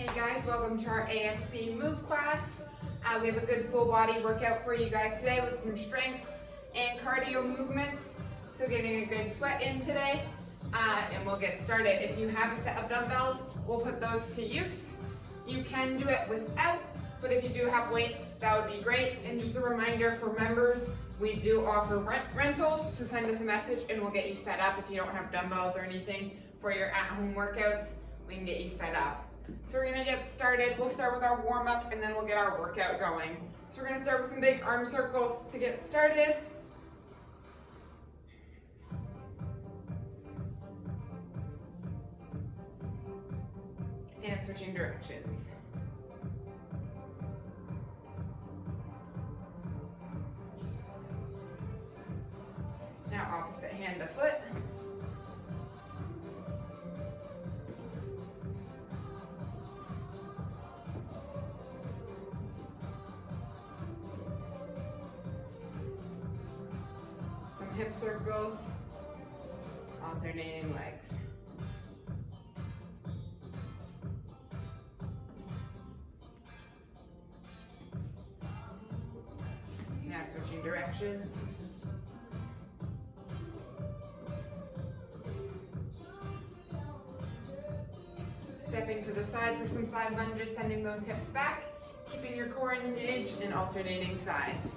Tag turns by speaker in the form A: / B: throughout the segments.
A: Hey guys, welcome to our AFC Move class. We have a good full body workout for you guys today with some strength and cardio movements. So getting a good sweat in today, and we'll get started. If you have a set of dumbbells, we'll put those to use. You can do it without, but if you do have weights, that would be great. And just a reminder for members, we do offer rentals, so send us a message and we'll get you set up. If you don't have dumbbells or anything for your at-home workouts, we can get you set up. So we're gonna get started. We'll start with our warm-up and then we'll get our workout going. So we're gonna start with some big arm circles to get started. And switching directions. Now opposite hand to foot. Some hip circles, alternating legs. Now switching directions. Stepping to the side for some side lunges, sending those hips back, keeping your core engaged and alternating sides.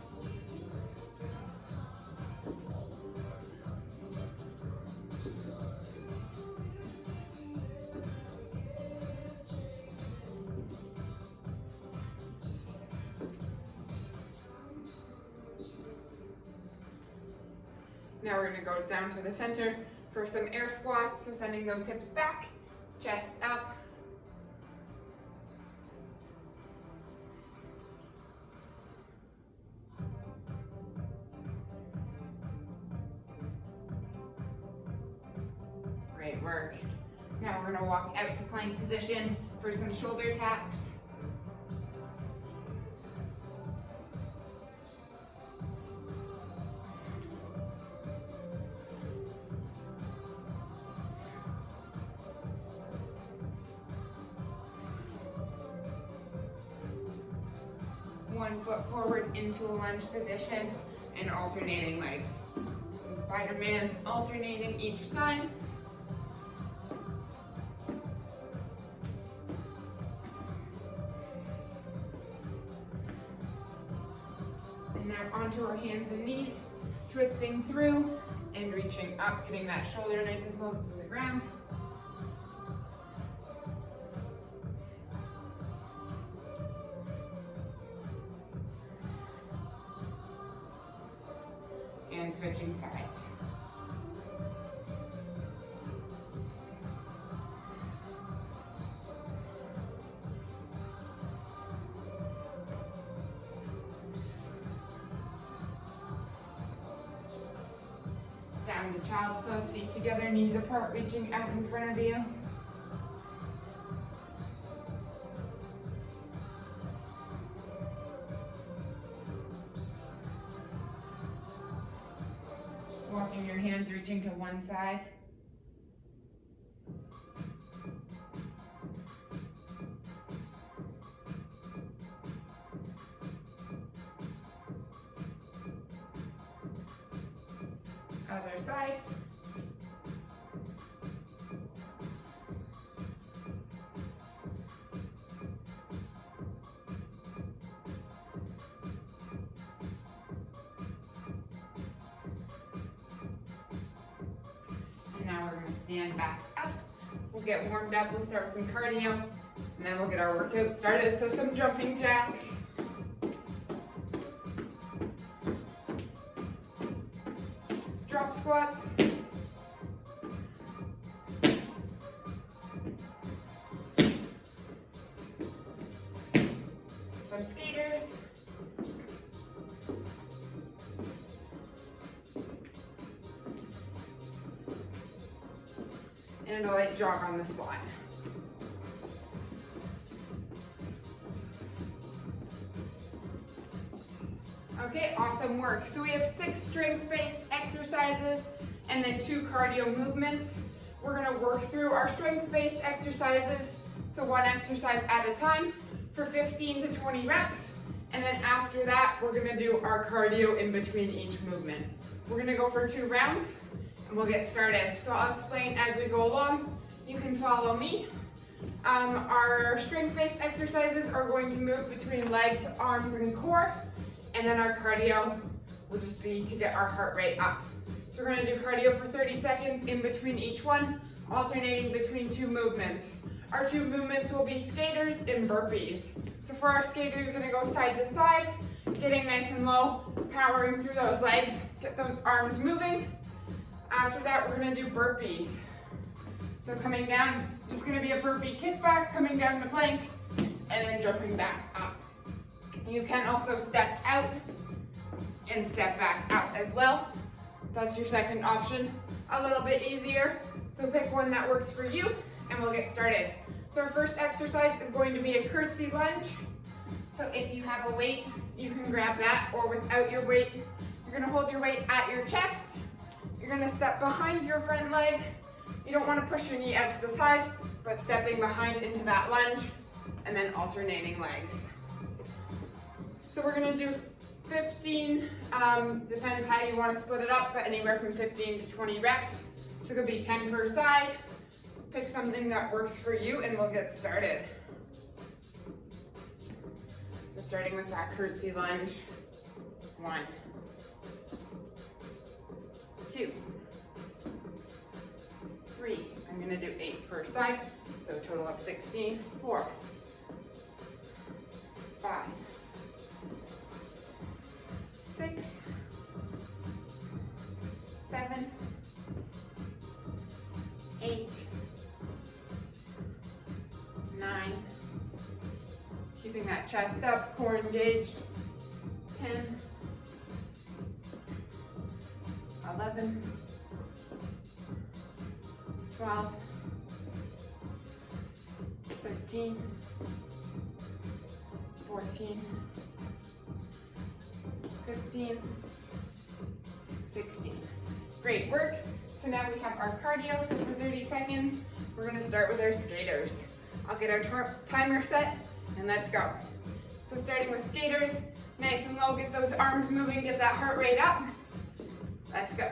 A: Now we're going to go down to the center for some air squats, so sending those hips back, chest up. Great work. Now we're going to walk out to plank position for some shoulder taps. One foot forward into a lunge position and alternating legs. So Spider-Man alternating each time. And now onto our hands and knees, twisting through and reaching up, getting that shoulder nice and close to the ground. And switching sides. Down to child's pose, feet together, knees apart, reaching out in front of you. Walking your hands, reaching to one side. Other side. Now we're going to stand back up. We'll get warmed up. We'll start with some cardio, and then we'll get our workout started. So some jumping jacks. Drop squats. Some skaters. And a light jog on the spot. Okay, awesome work. So we have 6 strength-based exercises and then 2 cardio movements. We're gonna work through our strength-based exercises. So one exercise at a time for 15 to 20 reps. And then after that, we're gonna do our cardio in between each movement. We're gonna go for 2 rounds and we'll get started. So I'll explain as we go along. You can follow me. Our strength-based exercises are going to move between legs, arms, and core. And then our cardio will just be to get our heart rate up. So we're gonna do cardio for 30 seconds in between each one, alternating between 2 movements. Our 2 movements will be skaters and burpees. So for our skater, you're gonna go side to side, getting nice and low, powering through those legs, get those arms moving. After that, we're gonna do burpees. So coming down, just gonna be a burpee kickback, coming down to plank, and then jumping back up. You can also step out and step back out as well. That's your second option, a little bit easier. So pick one that works for you, and we'll get started. So our first exercise is going to be a curtsy lunge. So if you have a weight, you can grab that, or without your weight, you're gonna hold your weight at your chest. You're gonna step behind your front leg. You don't wanna push your knee out to the side, but stepping behind into that lunge, and then alternating legs. So we're gonna do 15, depends how you wanna split it up, but anywhere from 15 to 20 reps. So it could be 10 per side. Pick something that works for you and we'll get started. So starting with that curtsy lunge. 1, 2, 3. I'm gonna do 8 per side, so a total of 16. 4, 5, 6, 7, 8, 9, keeping that chest up, core engaged. 10, 11, 12, 13, 14, 15, 16. Great work. So now we have our cardio. So for 30 seconds, we're gonna start with our skaters. I'll get our timer set and let's go. So starting with skaters, nice and low, get those arms moving, get that heart rate up. Let's go.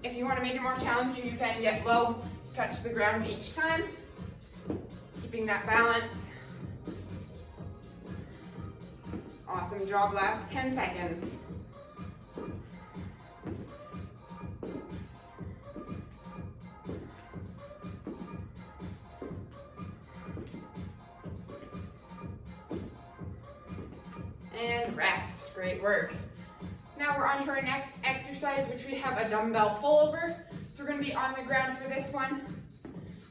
A: If you want to make it more challenging, you can get low, touch the ground each time, keeping that balance. Awesome job, last 10 seconds. And rest, great work. Now we're on to our next exercise, which we have a dumbbell pullover. So we're gonna be on the ground for this one.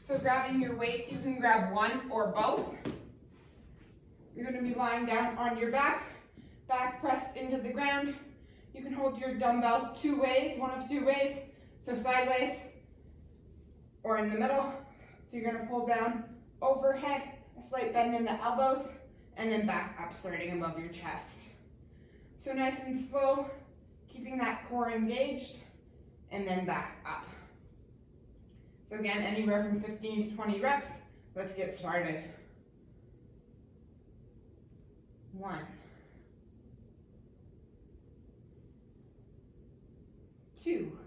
A: So grabbing your weights, you can grab one or both. You're gonna be lying down on your back pressed into the ground. You can hold your dumbbell 2 ways, one of 2 ways. So sideways or in the middle. So you're gonna pull down overhead, a slight bend in the elbows, and then back up, starting above your chest. So nice and slow, keeping that core engaged, and then back up. So again, anywhere from 15 to 20 reps. Let's get started. 1, 2,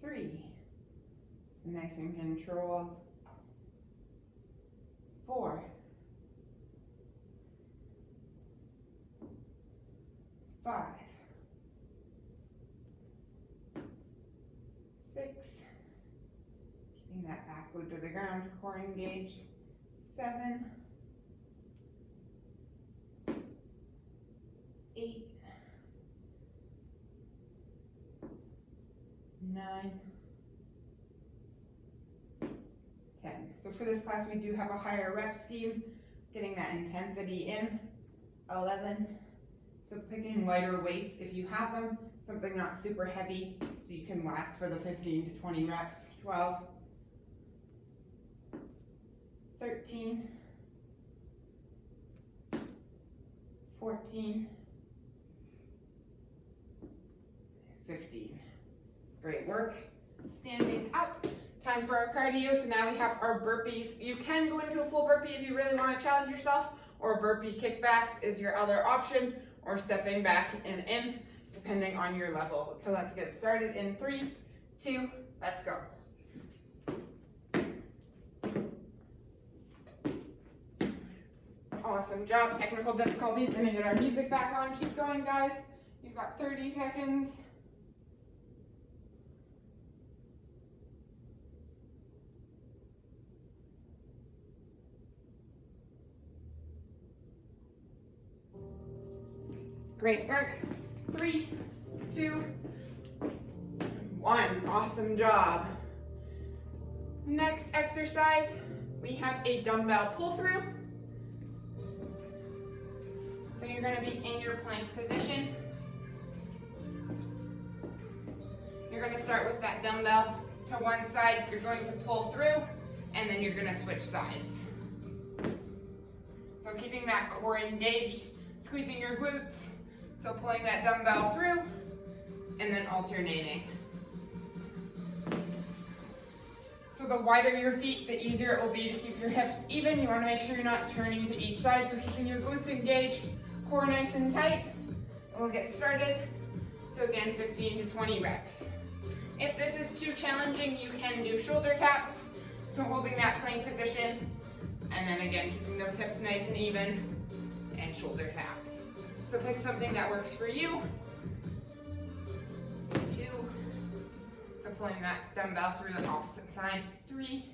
A: 3. So nice and controlled. 4, 5, 6, keeping that back glute to the ground, core engaged. 7, 8, 9, 10. So for this class, we do have a higher rep scheme, getting that intensity in. 11. So picking lighter weights if you have them, something not super heavy, so you can last for the 15 to 20 reps. 12, 13, 14, 15. Great work. Standing up. Time for our cardio. So now we have our burpees. You can go into a full burpee if you really want to challenge yourself, or burpee kickbacks is your other option, or stepping back and in, depending on your level. So let's get started in 3, 2, let's go. Awesome job. Technical difficulties. Gonna get our music back on. Keep going, guys. You've got 30 seconds. Great work. 3, 2, 1. Awesome job. Next exercise, we have a dumbbell pull through. So you're going to be in your plank position. You're going to start with that dumbbell to one side. You're going to pull through, and then you're going to switch sides. So keeping that core engaged, squeezing your glutes. So pulling that dumbbell through, and then alternating. So the wider your feet, the easier it will be to keep your hips even. You want to make sure you're not turning to each side, so keeping your glutes engaged, core nice and tight. And we'll get started. So again, 15 to 20 reps. If this is too challenging, you can do shoulder taps. So holding that plank position, and then again, keeping those hips nice and even, and shoulder taps. So pick something that works for you. 2. So pulling that dumbbell through the opposite side. 3,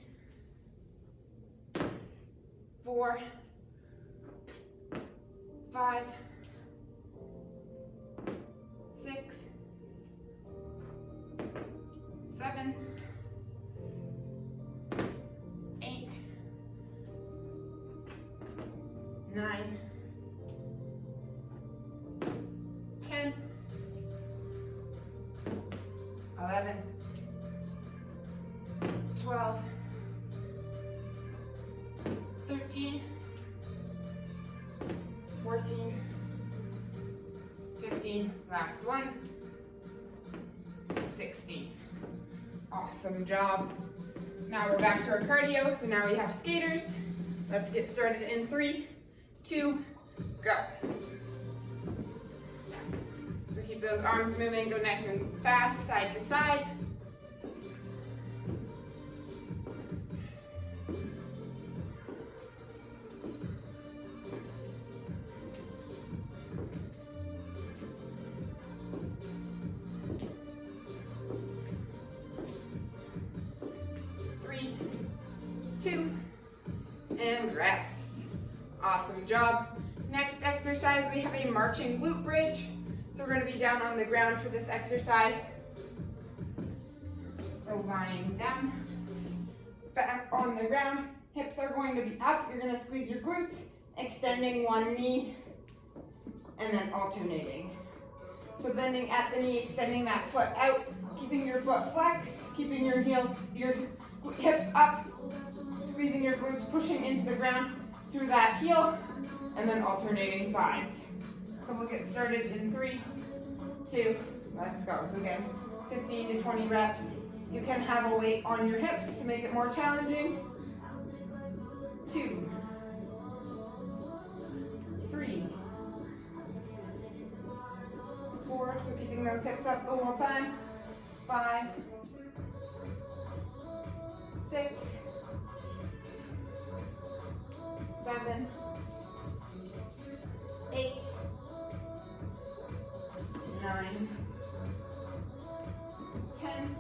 A: 4, 5, 6, 7, 8, 9, 10, 11, 12, 13, 14, 15, last one, 16. Awesome job. Now we're back to our cardio, so now we have skaters. Let's get started in 3, 2, go. So keep those arms moving, go nice and fast, side to side. And rest. Awesome job. Next exercise, we have a marching glute bridge. So we're going to be down on the ground for this exercise. So lying down, back on the ground, hips are going to be up. You're going to squeeze your glutes, extending one knee, and then alternating. So bending at the knee, extending that foot out, keeping your foot flexed, keeping your hips up, squeezing your glutes, pushing into the ground through that heel, and then alternating sides. So we'll get started in 3, 2, let's go. So again, 15 to 20 reps. You can have a weight on your hips to make it more challenging. 2, 3, 4, so keeping those hips up the whole time. 5, 6, 7, 8, 9, 10,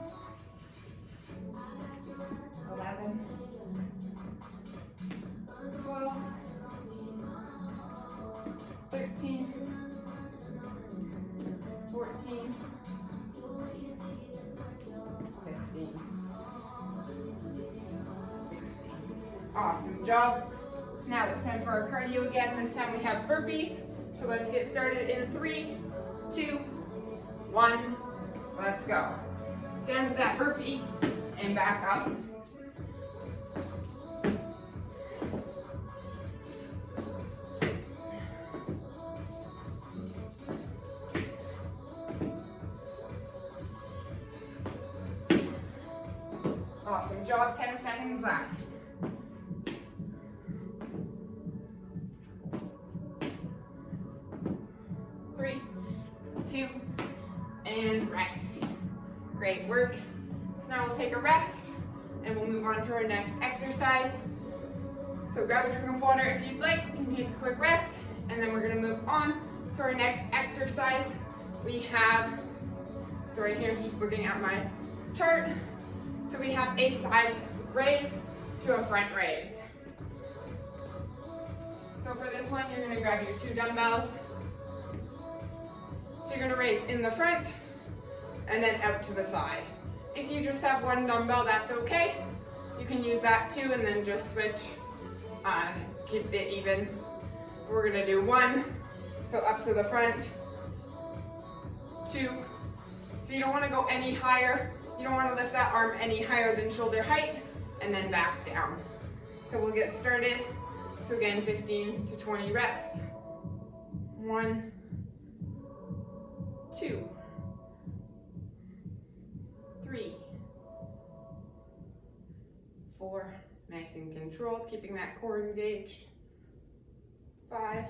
A: 11, 12, 13, 14, 15, 16. Awesome job. Now it's time for our cardio again. This time we have burpees. So let's get started in 3, 2, 1. Let's go. Down to that burpee and back up. Awesome job, 10 seconds left. 3, 2, and rest. Great work. So now we'll take a rest and we'll move on to our next exercise. So grab a drink of water if you'd like, you can take a quick rest, and then we're gonna move on to our next exercise. We have, so right here, just looking at my chart. So we have a side raise to a front raise. So for this one, you're gonna grab your 2 dumbbells. So you're gonna raise in the front and then out to the side. If you just have 1 dumbbell, that's okay. You can use that too and then just switch, keep it even. We're gonna do 1, so up to the front, 2. So you don't wanna go any higher. You don't wanna lift that arm any higher than shoulder height, and then back down. So we'll get started. So again, 15 to 20 reps. 1, 2, 3, 4, nice and controlled, keeping that core engaged. 5,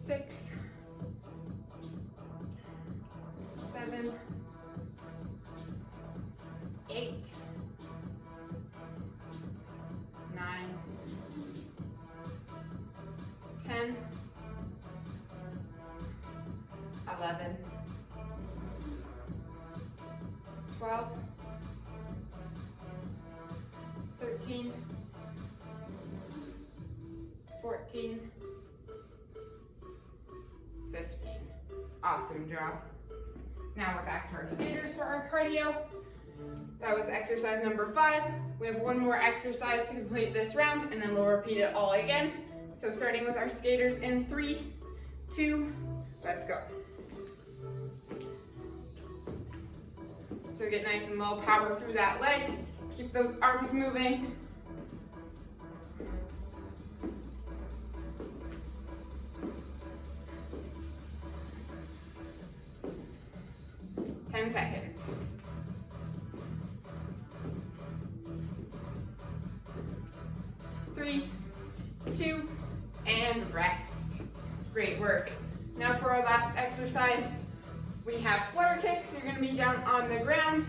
A: 6, 7, 8, 9, 10, 11, 12, 13, 14, 15. Awesome job. Now we're back to our skaters for our cardio. That was exercise number 5. We have 1 more exercise to complete this round, and then we'll repeat it all again. So starting with our skaters in 3, 2, let's go. So get nice and low power through that leg. Keep those arms moving. Seconds. 3, 2, and rest. Great work. Now for our last exercise, we have flutter kicks. You're going to be down on the ground.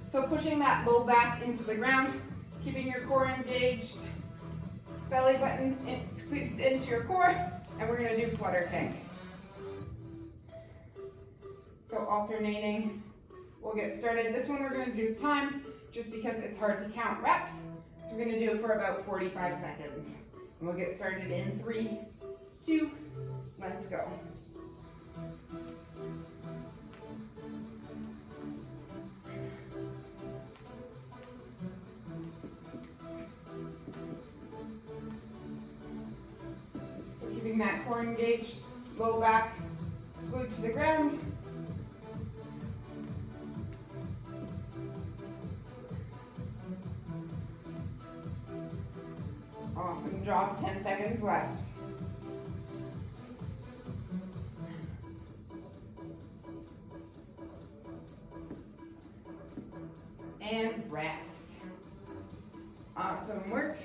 A: So pushing that low back into the ground, keeping your core engaged, belly button squeezed into your core, and we're going to do flutter kick. So alternating, we'll get started. This one we're going to do timed just because it's hard to count reps. So we're going to do it for about 45 seconds. And we'll get started in 3, 2, let's go. So keeping that core engaged, low backs glued to the ground. Awesome job, 10 seconds left. And rest. Awesome work.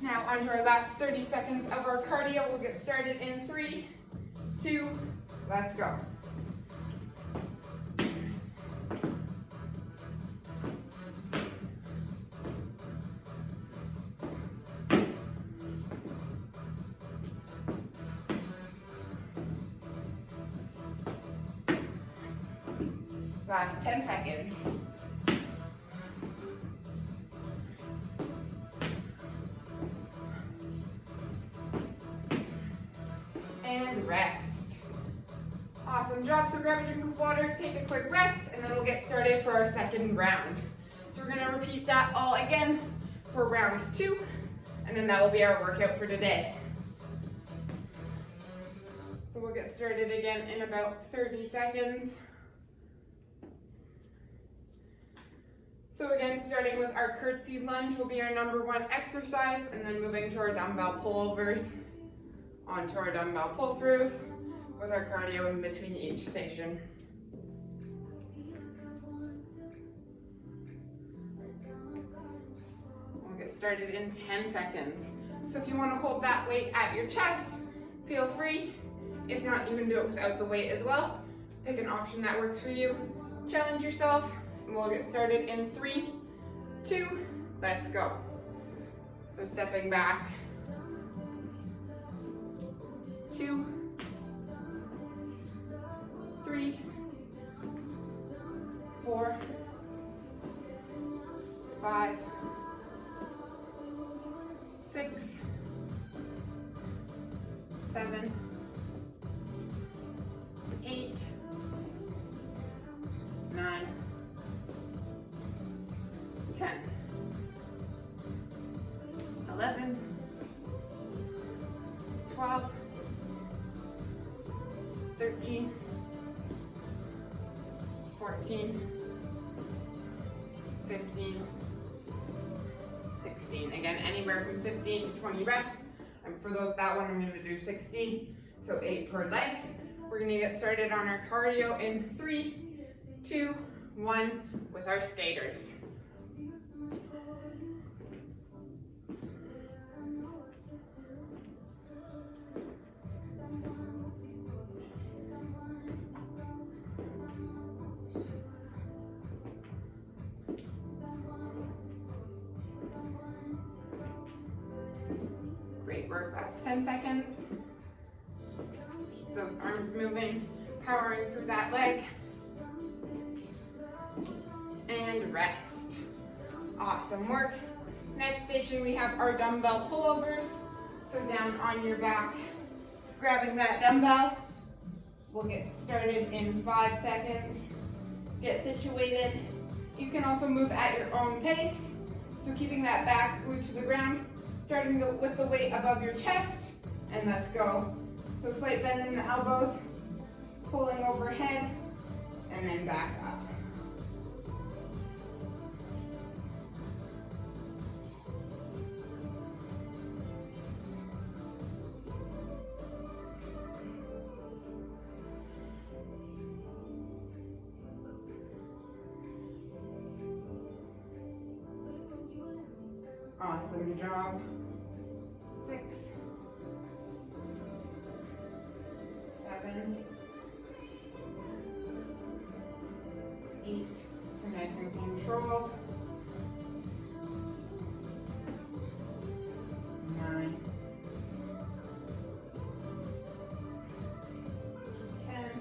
A: Now onto our last 30 seconds of our cardio. We'll get started in 3, 2, let's go. Last 10 seconds. And rest. Awesome job. So grab a drink of water, take a quick rest, and then we'll get started for our second round. So we're going to repeat that all again for round 2, and then that will be our workout for today. So we'll get started again in about 30 seconds. So again, starting with our curtsy lunge will be our number 1 exercise, and then moving to our dumbbell pullovers, onto our dumbbell pull-throughs, with our cardio in between each station. We'll get started in 10 seconds. So if you want to hold that weight at your chest, feel free. If not, you can do it without the weight as well. Pick an option that works for you. Challenge yourself, and we'll get started in 3, 2, let's go. So stepping back, 2, 3, 4, 5, 6, 7, 8, 9, 10, 11, 12, 13, 14, 15, 16. Again, anywhere from 15 to 20 reps. For that one, I'm going to do 16, so 8 per leg. We're going to get started on our cardio in 3, 2, 1 with our skaters. Great work, that's 10 seconds. Keep those arms moving, powering through that leg. And rest. Awesome work. Next station we have our dumbbell pullovers. So down on your back, grabbing that dumbbell. We'll get started in 5 seconds. Get situated. You can also move at your own pace. So keeping that back glued to the ground, starting with the weight above your chest, and let's go. So slight bend in the elbows, pulling overhead, and then back up. Awesome job. 6, 7, 8, so nice and controlled. 9, 10,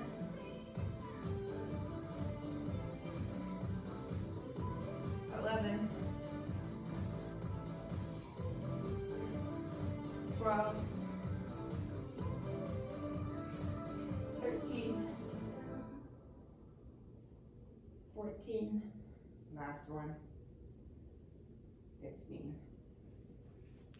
A: 11, 12, 13, 14, last one, 15.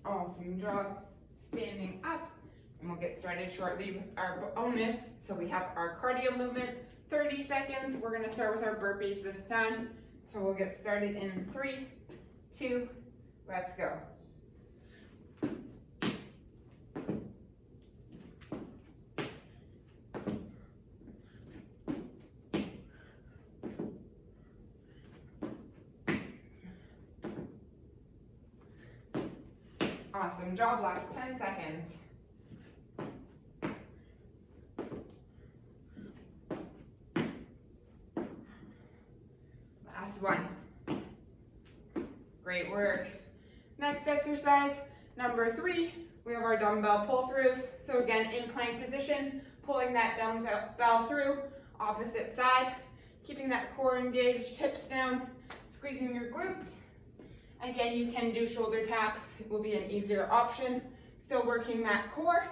A: Awesome job. Standing up, and we'll get started shortly with our bonus. So we have our cardio movement, 30 seconds. We're gonna start with our burpees this time. So we'll get started in 3, 2, let's go. Awesome job, last 10 seconds. Last one. Great work. Next exercise, number 3, we have our dumbbell pull-throughs. So again, in plank position, pulling that dumbbell through, opposite side, keeping that core engaged, hips down, squeezing your glutes. Again, you can do shoulder taps. It will be an easier option. Still working that core.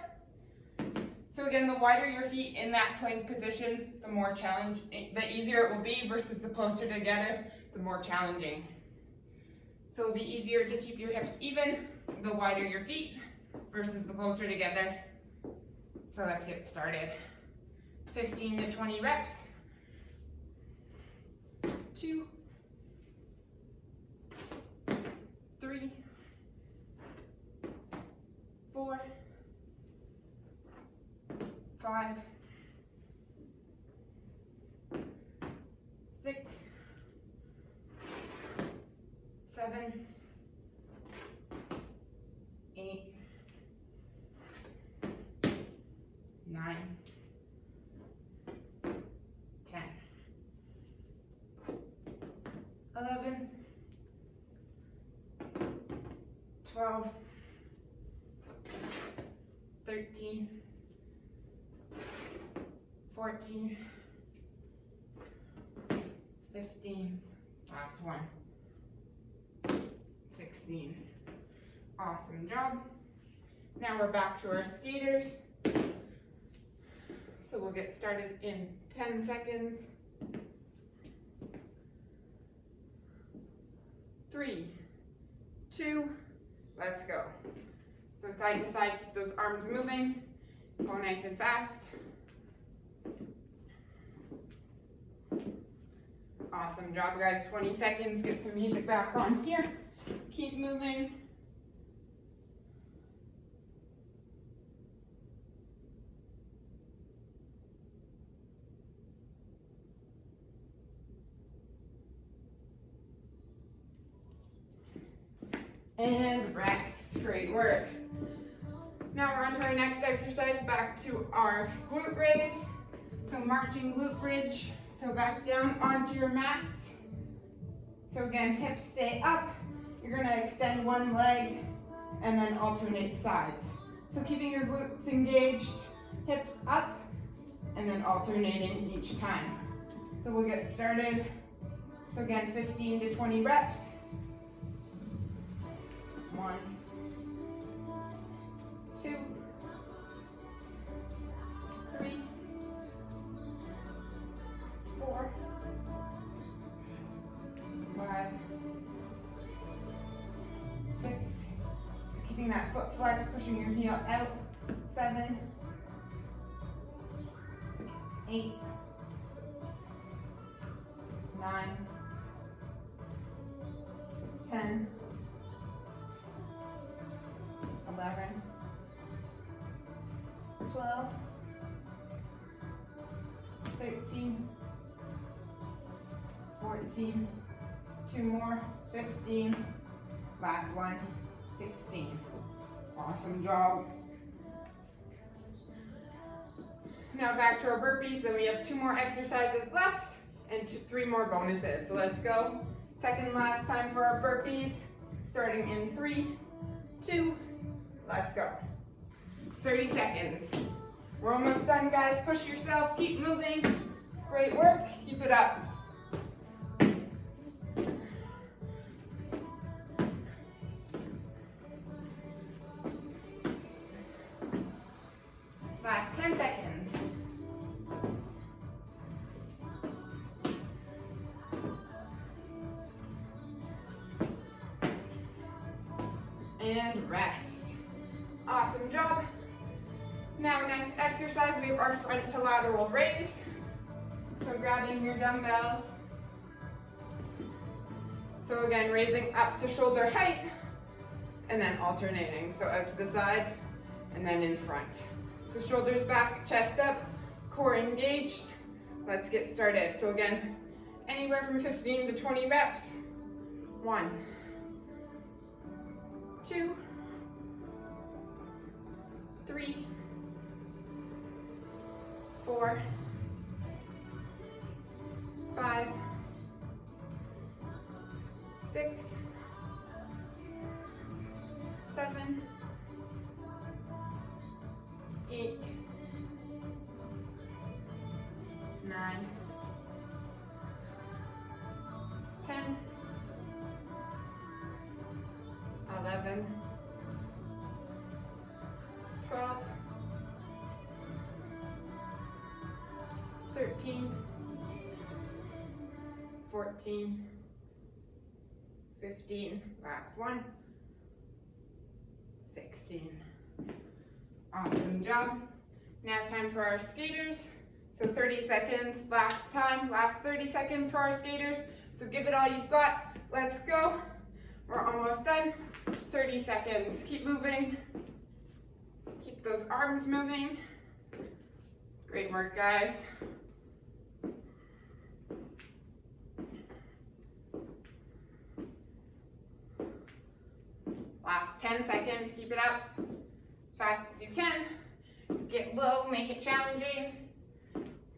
A: So again, the wider your feet in that plank position, the easier it will be versus the closer together, the more challenging. So it'll be easier to keep your hips even, the wider your feet versus the closer together. So let's get started. 15 to 20 reps. 2, 3, 4, 5, 6, 7, 8, 9, 10, 11, 12, 13, 14, 15, last one, 16. Awesome job. Now we're back to our skaters. So we'll get started in 10 seconds. 3, 2, let's go. So side to side, keep those arms moving. Go nice and fast. Awesome job, guys. 20 seconds. Get some music back on here. Keep moving. And rest. Great work. Now we're on to our next exercise, back to our glute raise. So marching glute bridge. So back down onto your mats. So again, hips stay up. You're gonna extend one leg and then alternate sides. So keeping your glutes engaged, hips up, and then alternating each time. So we'll get started. So again, 15 to 20 reps. 1, 2, 3, 4, 5, 6. So keeping that foot flex, pushing your heel out. 7, 8, 9, 10, 11, 12, 13, 14, 2 more, 15, last one, 16. Awesome job. Now back to our burpees, then we have 2 more exercises left and 3 more bonuses. So let's go. Second last time for our burpees, starting in 3, 2, let's go. 30 seconds. We're almost done, guys. Push yourself, keep moving. Great work, keep it up. Last 10 seconds. And rest. Awesome job. Now next exercise, we have our front to lateral raise. So grabbing your dumbbells. So again, raising up to shoulder height and then alternating. So out to the side and then in front. So shoulders back, chest up, core engaged. Let's get started. So again, anywhere from 15 to 20 reps. 1, 2, 3, 4, 5, 6, 7, 8, 9, 10, 11, 12, 13, 14, 15, last one, 16. Awesome job. Now time for our skaters. So 30 seconds, last 30 seconds for our skaters. So give it all you've got. Let's go. We're almost done. 30 seconds. Keep moving. Keep those arms moving. Great work, guys. Keep it up as fast as you can. Get low, make it challenging.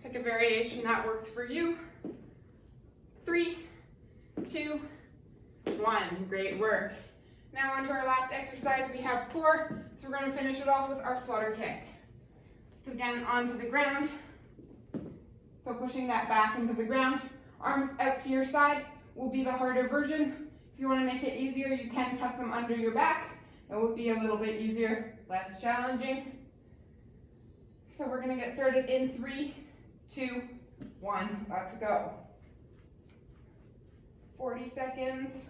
A: Pick a variation that works for you. 3, 2, 1. Great work. Now onto our last exercise. We have core, so we're going to finish it off with our flutter kick. So again, onto the ground. So pushing that back into the ground. Arms out to your side will be the harder version. If you want to make it easier, you can tuck them under your back. It will be a little bit easier, less challenging. So we're going to get started in 3, 2, 1. Let's go. 40 seconds.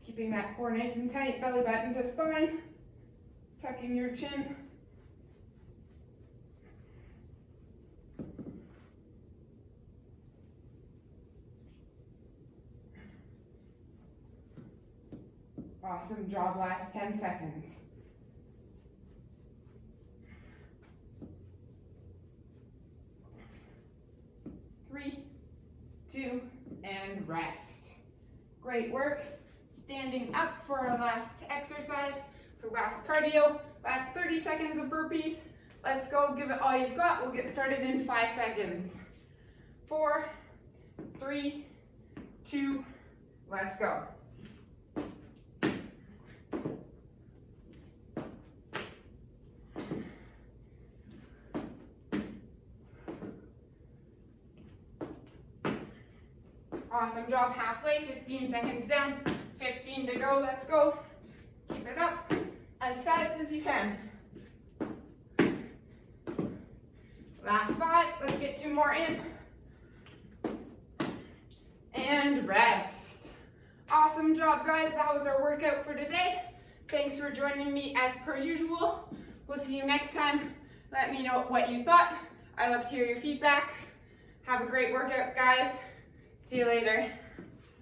A: Keeping that core nice and tight, belly button to spine. Tucking your chin. Awesome job, last 10 seconds. Three, 2, and rest. Great work. Standing up for our last exercise. So last cardio, last 30 seconds of burpees. Let's go, give it all you've got. We'll get started in 5 seconds. 4, 3, 2, let's go. Awesome job, halfway, 15 seconds down, 15 to go, let's go. Keep it up as fast as you can. Last 5, let's get 2 more in. And rest. Awesome job, guys, that was our workout for today. Thanks for joining me as per usual. We'll see you next time. Let me know what you thought. I love to hear your feedbacks. Have a great workout, guys. See you later.